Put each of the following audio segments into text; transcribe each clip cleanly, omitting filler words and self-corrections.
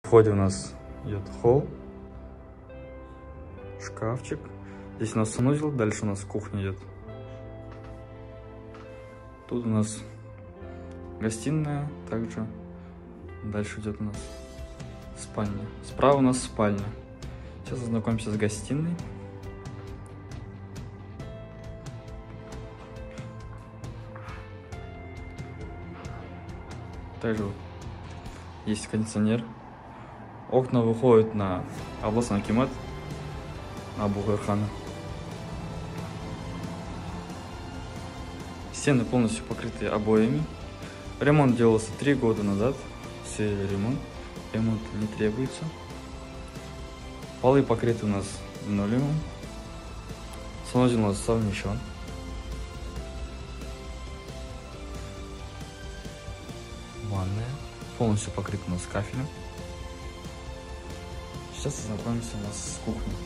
входе у нас идет холл, шкафчик. Здесь у нас санузел, дальше у нас кухня идет. Тут у нас гостиная, также дальше идет у нас спальня. Справа у нас спальня. Сейчас ознакомимся с гостиной. Также есть кондиционер. Окна выходят на областной акимат, на Абу-Гайр-хана. Стены полностью покрыты обоями. Ремонт делался 3 года назад. Все ремонт не требуется. Полы покрыты у нас линолеумом. Санузел у нас совмещен. Ванная полностью покрыта у нас кафелем. Сейчас ознакомимся у нас с кухней.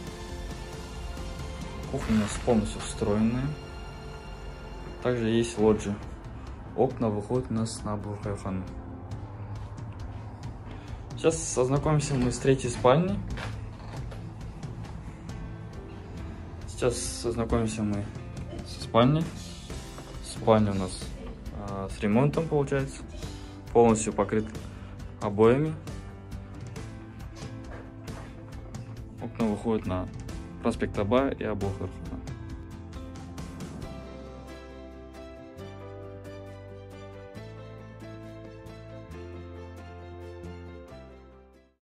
Кухня у нас полностью встроенная. Также есть лоджия. Окна выходят у нас на Абу-Гайр-хану. Сейчас ознакомимся мы с 3-й спальней. Сейчас ознакомимся мы со спальней. Спальня у нас с ремонтом получается. Полностью покрыт обоями. Окна выходят на проспект Абая и Абу-Гайр-хана.